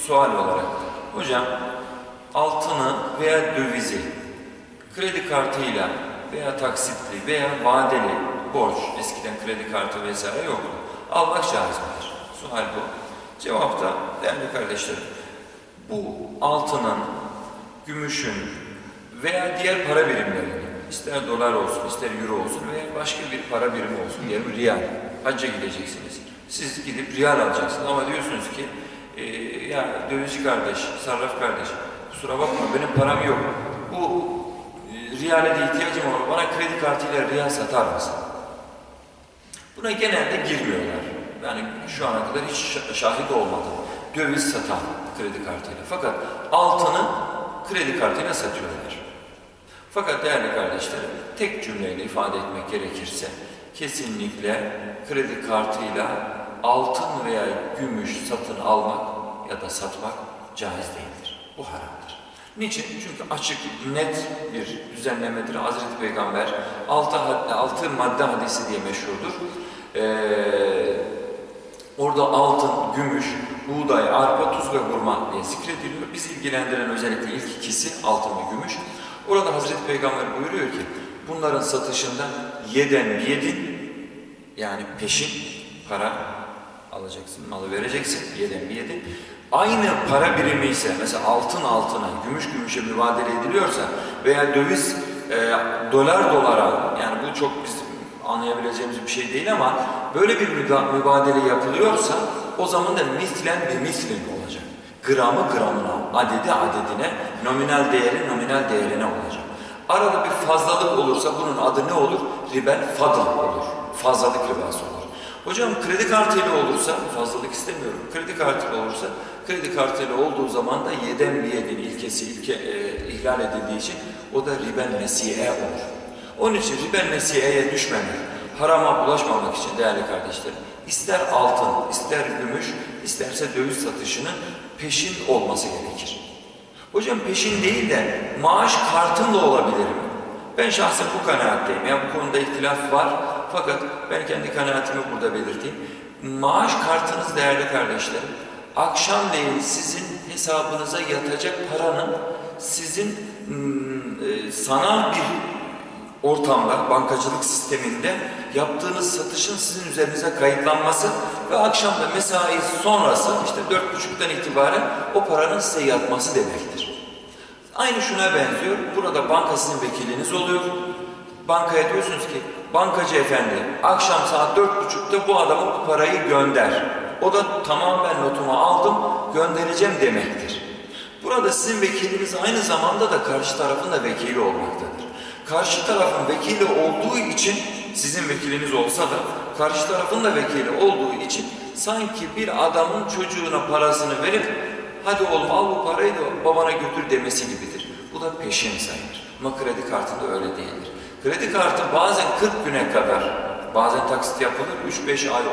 Sual olarak, hocam altını veya dövizi kredi kartıyla veya taksitli veya vadeli borç, eskiden kredi kartı vesaire yoktu, almak caiz midir? Sual bu. Cevapta değerli kardeşlerim, bu altının, gümüşün veya diğer para birimlerinin, ister dolar olsun, ister euro olsun veya başka bir para birimi olsun, diyelim riyal, hacca gideceksiniz. Siz gidip riyal alacaksınız ama diyorsunuz ki ya dövizci kardeş, sarraf kardeş, kusura bakma benim param yok. Bu riyale de ihtiyacım var. Bana kredi kartıyla riyal satar mısın? Buna genelde girmiyorlar. Yani şu ana kadar hiç şahit olmadım. Döviz satan kredi kartıyla. Fakat altını kredi kartıyla satıyorlar. Fakat değerli kardeşlerim, tek cümleyle ifade etmek gerekirse kesinlikle kredi kartıyla altın veya gümüş satın almak ya da satmak caiz değildir. Bu haramdır. Niçin? Çünkü açık, net bir düzenlemedir. Hazreti Peygamber altı madde hadisi diye meşhurdur. Orada altın, gümüş, buğday, arpa, tuz ve hurma diye zikrediliyor. Bizi ilgilendiren özellikle ilk ikisi altın ve gümüş. Orada Hazreti Peygamber buyuruyor ki bunların satışında yeden yedin, yani peşin para alacaksın, malı vereceksin, yeden bir yedin. Aynı para birimi ise, mesela altın altına, gümüş gümüşe mübadele ediliyorsa veya döviz dolar dolara, yani bu çok biz anlayabileceğimiz bir şey değil ama böyle bir mübadele yapılıyorsa o zaman da mislen bir mislin olacak. Gramı gramına, adedi adedine, nominal değeri nominal değerine olacak. Arada bir fazlalık olursa bunun adı ne olur? Ribel fadıl olur. Fazlalık ribası olur. Hocam kredi kartıyla olursa, fazlalık istemiyorum, kredi kartıyla olursa, kredi kartıyla olduğu zaman da yeden bir yedin ilkesi ihlal edildiği için o da ribel nesiye olur. Onun için ribel nesiyeye düşmemek, harama bulaşmamak için değerli kardeşlerim, ister altın, ister gümüş, isterse döviz satışının peşin olması gerekir. Hocam peşin değil de maaş kartımla olabilir mi? Ben şahsen bu kanaatteyim. Yani bu konuda ihtilaf var. Fakat ben kendi kanaatimi burada belirteyim. Maaş kartınız değerli kardeşlerim, akşamleyin sizin hesabınıza yatacak paranın sizin sanal bir ortamda, bankacılık sisteminde yaptığınız satışın sizin üzerinize kayıtlanması ve akşamda mesai sonrası işte 4.30'dan itibaren o paranın size yatması demektir. Aynı şuna benziyor. Burada banka sizin vekiliniz oluyor. Bankaya diyorsunuz ki, bankacı efendi akşam saat 4.30'da bu adama bu parayı gönder. O da tamam ben notumu aldım, göndereceğim demektir. Burada sizin vekiliniz aynı zamanda da karşı tarafın da vekili olmaktadır. Karşı tarafın vekili olduğu için, sizin vekiliniz olsa da karşı tarafın da vekili olduğu için sanki bir adamın çocuğuna parasını verip hadi oğlum al bu parayı da babana götür demesi gibidir. Bu da peşin sayılır. Ama kredi kartında öyle değildir. Kredi kartı bazen 40 güne kadar, bazen taksit yapılır, 3-5 ay,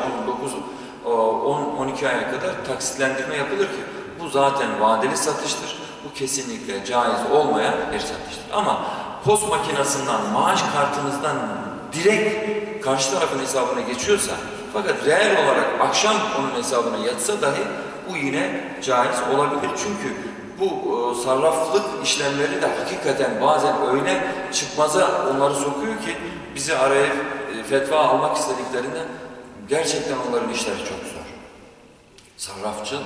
10-12 aya kadar taksitlendirme yapılır ki bu zaten vadeli satıştır. Bu kesinlikle caiz olmayan bir satıştır. Ama post makinesinden, maaş kartınızdan direkt karşı tarafın hesabına geçiyorsa fakat reel olarak akşam onun hesabına yatsa dahi bu yine caiz olabilir. Çünkü bu sarraflık işlemleri de hakikaten bazen öyle çıkmaza onları sokuyor ki bizi araya fetva almak istediklerinde gerçekten onların işleri çok zor.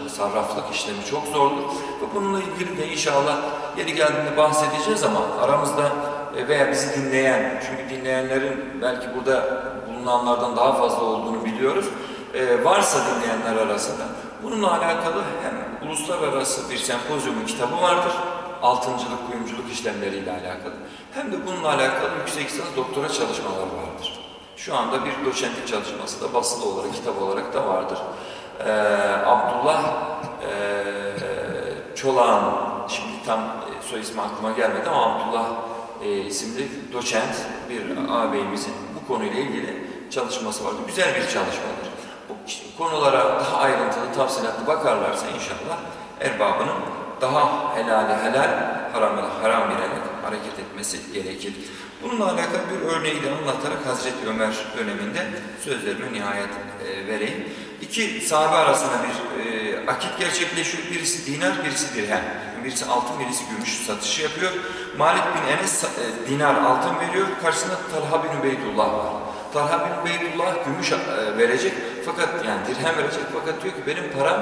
Sarraflık işlemi çok zordur ve bununla ilgili de inşallah yeri geldiğinde bahsedeceğiz ama aramızda veya bizi dinleyen, çünkü dinleyenlerin belki burada bulunanlardan daha fazla olduğunu biliyoruz, varsa dinleyenler arasında bununla alakalı hem uluslararası bir sempozyumun kitabı vardır, altıncılık, kuyumculuk işlemleriyle alakalı, hem de bununla alakalı yüksek lisans doktora çalışmalar vardır. Şu anda bir doçentlik çalışması da basılı olarak, kitap olarak da vardır. Abdullah Çolak'ın, şimdi tam soy ismi aklıma gelmedi ama Abdullah isimli doçent bir ağabeyimizin bu konuyla ilgili çalışması vardı. Güzel bir çalışmadır. Bu konulara daha ayrıntılı, tafsilatlı bakarlarsa inşallah erbabının daha helali helal, haramı haram bilerek hareket etmesi gerekir. Bununla alakalı bir örneği de anlatarak Hazreti Ömer döneminde sözlerime nihayet vereyim. İki sahabe arasında bir akit gerçekleşiyor. Birisi dinar, birisi dirhem. Birisi altın, birisi gümüş satışı yapıyor. Malik bin Enes dinar altın veriyor. Karşısında Talha bin Ubeydullah var. Talha bin Ubeydullah gümüş verecek fakat yani dirhem verecek fakat diyor ki benim param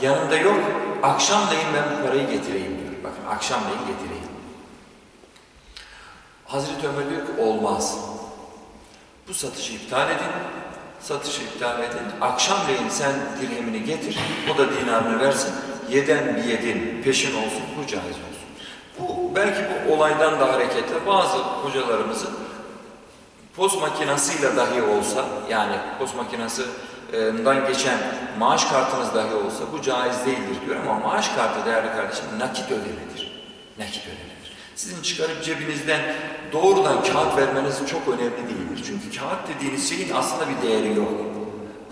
yanımda yok. Akşamleyin ben bu parayı getireyim diyor. Bakın akşamleyin getireyim. Hazreti Ömer diyor ki olmaz. Bu satışı iptal edin. Satışı iptal edin. Akşamleyin sen dirhemini getir. O da dinarını versin. Yeden bir yedin peşin olsun. Bu caiz olsun. Bu belki bu olaydan da hareketle bazı hocalarımızın post makinasıyla dahi olsa yani post makinasından geçen maaş kartınız dahi olsa bu caiz değildir diyor ama maaş kartı değerli kardeşim nakit ödemedir. Nakit ödemedir. Sizin çıkarıp cebinizden doğrudan kağıt vermeniz çok önemli değildir. Çünkü kağıt dediğiniz şeyin aslında bir değeri yok.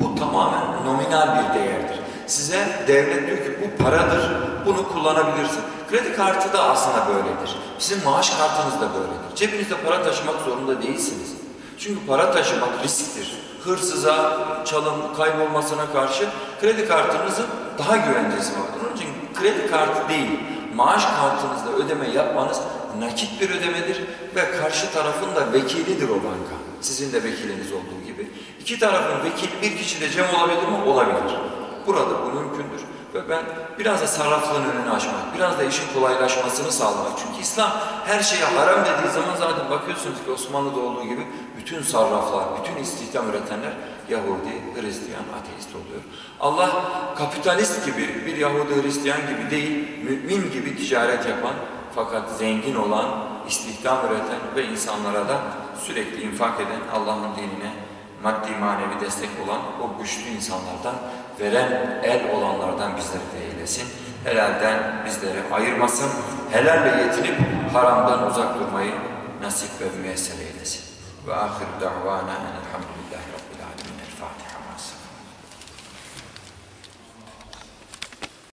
Bu tamamen nominal bir değerdir. Size devlet diyor ki bu paradır, bunu kullanabilirsin. Kredi kartı da aslında böyledir. Sizin maaş kartınız da böyledir. Cebinizde para taşımak zorunda değilsiniz. Çünkü para taşımak risktir. Hırsıza, çalım, kaybolmasına karşı kredi kartınızın daha güvencesi vardır. Onun için kredi kartı değil, maaş kartınızda ödeme yapmanız nakit bir ödemedir ve karşı tarafın da vekilidir o banka. Sizin de vekiliniz olduğu gibi. İki tarafın vekili bir kişi de cem olabilir mi? Olabilir. Burada bu mümkündür. Ve ben biraz da sarraflığın önünü açmak, biraz da işin kolaylaşmasını sağlamak. Çünkü İslam her şeye haram dediği zaman zaten bakıyorsunuz ki Osmanlı'da olduğu gibi bütün sarraflar, bütün istihdam üretenler Yahudi, Hristiyan, ateist oluyor. Allah kapitalist gibi, bir Yahudi, Hristiyan gibi değil, mümin gibi ticaret yapan fakat zengin olan, istihdam üreten ve insanlara da sürekli infak eden Allah'ın dinine maddi manevi destek olan o güçlü insanlardan, veren el olanlardan bizleri de eylesin. Helalden bizleri ayırmasın. Helalle yetinip haramdan uzak durmayı nasip ve müyesser eylesin. Ve ahir da'vana enelhamdülillahi rabbil alemin. El Fatiha.